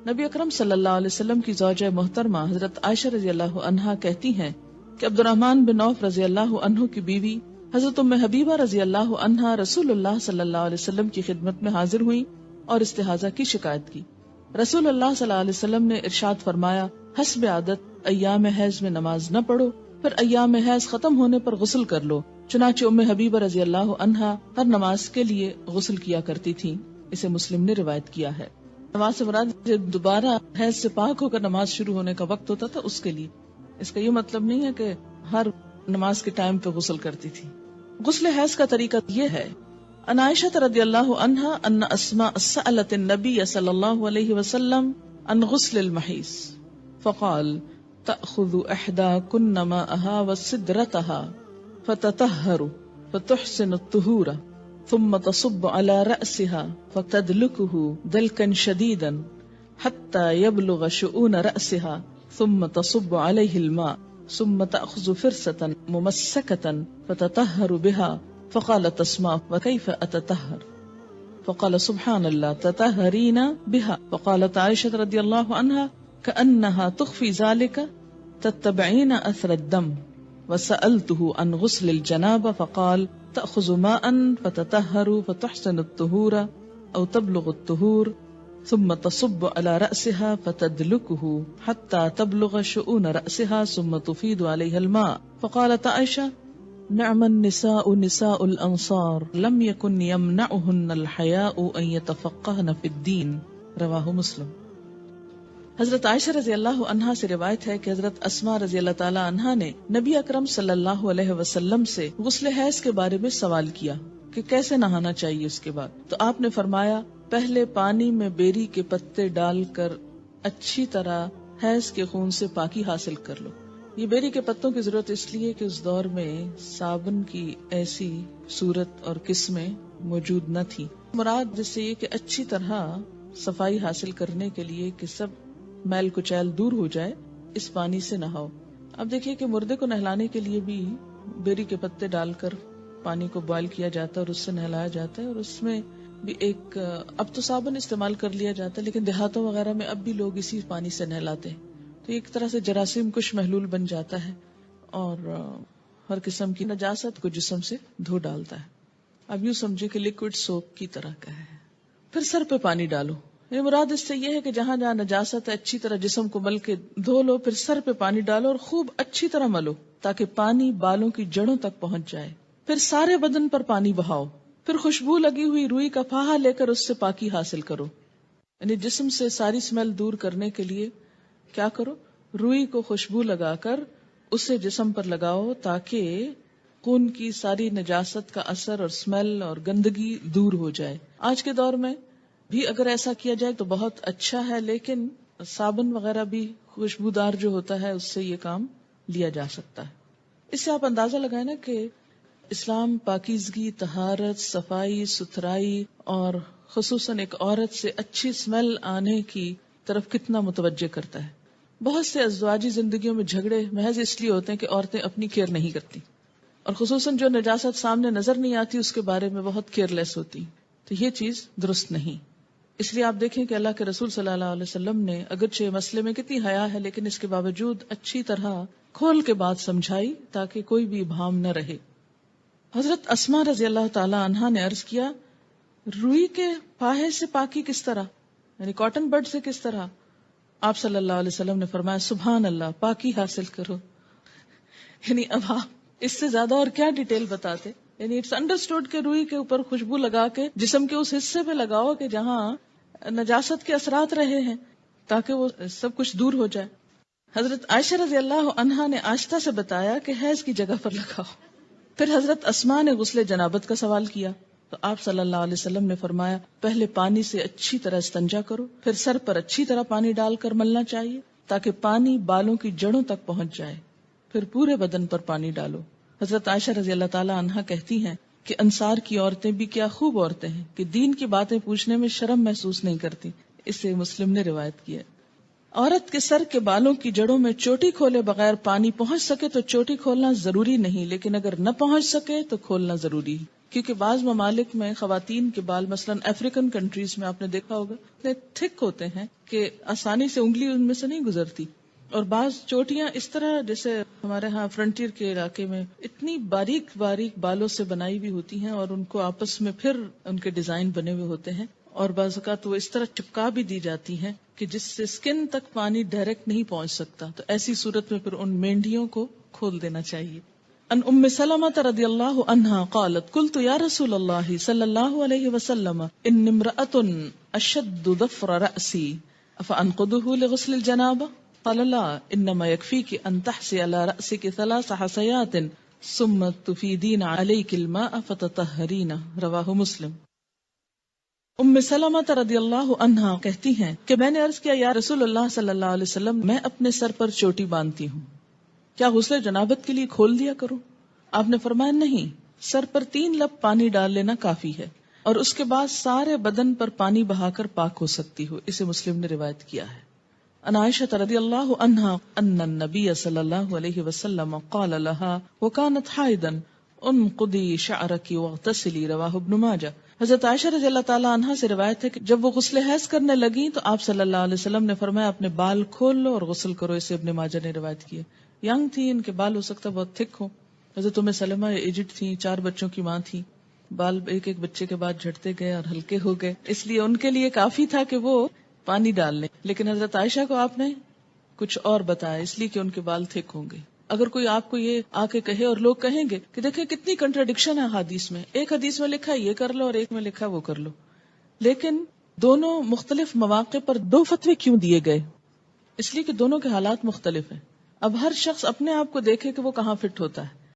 نبی اکرم صلی اللہ علیہ وسلم کی زوجہ محترمہ حضرت عائشہ رضی اللہ عنہا کہتی ہیں کہ عبد الرحمن بن عوف رضی اللہ عنہ کی بیوی حضرت ام حبیبہ رضی اللہ عنہا رسول اللہ صلی اللہ علیہ وسلم کی خدمت میں حاضر ہوئی اور استحاضہ کی شکایت کی. رسول اللہ صلی اللہ علیہ وسلم نے ارشاد فرمایا، حسب عادت ایام حیض میں نماز نہ پڑھو، پھر ایام حیض ختم ہونے پر غسل کر لو. چنانچہ ام حبیبہ رضی اللہ عنہا ہر نماز کے لیے غسل کیا کرتی تھیں. اسے مسلم نے روایت کیا ہے. نماز سے مراد دوبارہ حیض سے پاک ہو کر نماز شروع ہونے کا وقت ہوتا تھا اس کے لیے. اس کا یہ مطلب نہیں ہے کہ ہر نماز کے ٹائم پہ غسل کرتی تھی. غسل حیض کا طریقہ یہ ہے. عن عائشہ رضی اللہ عنہا ان اسماء سألت النبی صلی اللہ علیہ وسلم عن غسل المحیض فقال تأخذ احداکن ماءها وسدرتها فتطهر فتحسن الطهور ثم تصب على رأسها فتدلكه دلكا شديدا حتى يبلغ شؤون رأسها ثم تصب عليه الماء ثم تأخذ فرصة ممسكة فتطهر بها. فقالت اسماء وكيف أتطهر؟ فقال سبحان الله تطهرين بها. فقالت عائشة رضي الله عنها كأنها تخفي ذلك تتبعين أثر الدم. وسألته عن غسل الجنابة فقال تأخذ ماء فتطهر فتحسن الطهور أو تبلغ الطهور ثم تصب على رأسها فتدلكه حتى تبلغ شؤون رأسها ثم تفيد عليها الماء. فقالت عائشة نعم النساء نساء الأنصار لم يكن يمنعهن الحياء أن يتفقهن في الدين. رواہ مسلم. حضرت عائشہ رضی اللہ عنہا سے روایت ہے کہ حضرت اسماء رضی اللہ تعالی عنہا نے نبی اکرم صلی اللہ علیہ وسلم سے غسل حیض کے بارے میں سوال کیا کہ کیسے نہانا چاہیے اس کے بعد. تو آپ نے فرمایا پہلے پانی میں بیری کے پتے ڈال کر اچھی طرح حیض کے خون سے پاکی حاصل کر لو. یہ بیری کے پتوں کی ضرورت اس لیے کہ اس دور میں صابن کی ایسی صورت اور قسمیں موجود نہ تھی. مراد جس سے یہ کہ اچھی طرح صفائی حاصل کرنے کے لیے کہ سب میل کچیل دور ہو جائے اس پانی سے نہاؤ. اب دیکھیے کہ مردے کو نہلانے کے لیے بھی بیری کے پتے ڈال کر پانی کو بوائل کیا جاتا ہے اور اس سے نہلایا جاتا ہے. اور اس میں بھی ایک اب تو صابن استعمال کر لیا جاتا ہے لیکن دیہاتوں وغیرہ میں اب بھی لوگ اسی پانی سے نہلاتے ہیں. تو ایک طرح سے جراثیم کش محلول بن جاتا ہے اور ہر قسم کی نجاست کو جسم سے دھو ڈالتا ہے. اب یوں سمجھے کہ لیکوڈ سوپ کی طرح کا ہے. پھر سر پہ پانی ڈالو. یہ مراد اس سے یہ ہے کہ جہاں جہاں نجاست ہے اچھی طرح جسم کو مل کے دھو لو. پھر سر پہ پانی ڈالو اور خوب اچھی طرح ملو تاکہ پانی بالوں کی جڑوں تک پہنچ جائے. پھر سارے بدن پر پانی بہاؤ. پھر خوشبو لگی ہوئی روئی کا پھاہا لے کر اس سے پاکی حاصل کرو. یعنی جسم سے ساری اسمیل دور کرنے کے لیے کیا کرو؟ روئی کو خوشبو لگا کر اسے جسم پر لگاؤ تاکہ خون کی ساری نجاست کا اثر اور اسمیل اور گندگی دور ہو جائے. آج کے دور میں بھی اگر ایسا کیا جائے تو بہت اچھا ہے لیکن صابن وغیرہ بھی خوشبودار جو ہوتا ہے اس سے یہ کام لیا جا سکتا ہے. اس سے آپ اندازہ لگائیں نا کہ اسلام پاکیزگی، طہارت، صفائی ستھرائی اور خصوصاً ایک عورت سے اچھی اسمیل آنے کی طرف کتنا متوجہ کرتا ہے. بہت سے ازدواجی زندگیوں میں جھگڑے محض اس لیے ہوتے ہیں کہ عورتیں اپنی کیئر نہیں کرتی اور خصوصاً جو نجاست سامنے نظر نہیں آتی اس کے بارے میں بہت کیئر لیس ہوتی. تو یہ چیز درست نہیں. اس لیے آپ دیکھیں کہ اللہ کے رسول صلی اللہ علیہ وسلم نے اگرچہ مسئلے میں کتنی حیا ہے لیکن اس کے باوجود اچھی طرح کھول کے بات سمجھائی تاکہ کوئی بھی ابہام نہ رہے. حضرت اسماء رضی اللہ تعالی عنہا نے عرض کیا روئی کے پاہے سے پاکی کس طرح، یعنی کاٹن بڈ سے کس طرح؟ آپ صلی اللہ علیہ وسلم نے فرمایا سبحان اللہ، پاکی حاصل کرو. یعنی اب آپ اس سے زیادہ اور کیا ڈیٹیل بتاتے. یعنی اٹس انڈرسٹوڈ کہ روئی کے اوپر خوشبو لگا کے جسم کے اس حصے پہ لگاؤ کہ جہاں نجاست کے اثرات رہے ہیں تاکہ وہ سب کچھ دور ہو جائے. حضرت عائشہ رضی اللہ عنہا نے آشتا سے بتایا کہ حیض کی جگہ پر لگاؤ. پھر حضرت اسماء نے غسل جنابت کا سوال کیا تو آپ صلی اللہ علیہ وسلم نے فرمایا پہلے پانی سے اچھی طرح استنجا کرو، پھر سر پر اچھی طرح پانی ڈال کر ملنا چاہیے تاکہ پانی بالوں کی جڑوں تک پہنچ جائے، پھر پورے بدن پر پانی ڈالو. حضرت عائشہ رضی اللہ تعالی عنہا کہتی ہیں کہ انصار کی عورتیں بھی کیا خوب عورتیں ہیں کہ دین کی باتیں پوچھنے میں شرم محسوس نہیں کرتی. اسے مسلم نے روایت کی ہے. عورت کے سر کے بالوں کی جڑوں میں چوٹی کھولے بغیر پانی پہنچ سکے تو چوٹی کھولنا ضروری نہیں، لیکن اگر نہ پہنچ سکے تو کھولنا ضروری. کیونکہ بعض ممالک میں خواتین کے بال مثلاً افریقن کنٹریز میں آپ نے دیکھا ہوگا اتنے تھک ہوتے ہیں کہ آسانی سے انگلی ان میں سے نہیں گزرتی، اور بعض چوٹیاں اس طرح جیسے ہمارے ہاں فرنٹیئر کے علاقے میں اتنی باریک باریک بالوں سے بنائی ہوئی ہوتی ہیں، اور ان کو آپس میں پھر ان کے ڈیزائن بنے ہوئے ہوتے ہیں، اور بعض اوقات وہ اس طرح چپکا بھی دی جاتی ہیں کہ جس سے سکن تک پانی ڈائریکٹ نہیں پہنچ سکتا. تو ایسی صورت میں پھر ان مینڈیوں کو کھول دینا چاہیے. ان ام سلمہ رضی اللہ عنہا قالت قلت یا رسول اللہ صلی اللہ علیہ وسلم ان امرأة اشد ظفر رأسی افانقضه لغسل الجنابہ قال لا انما يكفيك ان تحسي على رأسك 3 حسيات ثم تفيدين عليك الماء فتطهرين رواہ مسلم. ام سلمہ رضی اللہ عنہا کہتی ہیں کہ میں نے عرض کیا یا رسول اللہ صلی اللہ علیہ وسلم میں اپنے سر پر چوٹی باندھتی ہوں، کیا غسل جنابت کے لیے کھول دیا کروں؟ آپ نے فرمایا نہیں، سر پر 3 لب پانی ڈال لینا کافی ہے، اور اس کے بعد سارے بدن پر پانی بہا کر پاک ہو سکتی ہو. اسے مسلم نے روایت کیا ہے. ان عائشہ رضی اللہ عنہا ان النبی صلی اللہ علیہ وسلم قال لها وكانت حائضا انقضی شعرکی واغتسلی رواہ ابن ماجہ. حضرت عائشہ رضی اللہ تعالی عنہا سے روایت ہے کہ جب وہ غسل حیض کرنے لگیں تو آپ صلی اللہ علیہ وسلم نے فرمایا اپنے بال کھول لو اور غسل کرو. اسے ابن ماجہ نے روایت کی. ینگ تھی، ان کے بال ہو سکتا بہت تھک ہو. حضرت ام سلمہ ایجڈ تھی، 4 بچوں کی ماں تھی، بال ایک ایک بچے کے بعد جھڑتے گئے اور ہلکے ہو گئے، اس لیے ان کے لیے کافی تھا کہ وہ پانی ڈال لیں. لیکن حضرت عائشہ کو آپ نے کچھ اور بتایا، اس لیے کہ ان کے بال تھک ہوں گے. اگر کوئی آپ کو یہ آ کے کہے اور لوگ کہیں گے کہ دیکھیں کتنی کنٹراڈکشن ہے حدیث میں، ایک حدیث میں لکھا یہ کر لو اور ایک میں لکھا وہ کر لو، لیکن دونوں مختلف مواقع پر 2 فتوے کیوں دیے گئے؟ اس لیے کہ دونوں کے حالات مختلف ہیں. اب ہر شخص اپنے آپ کو دیکھے کہ وہ کہاں فٹ ہوتا ہے.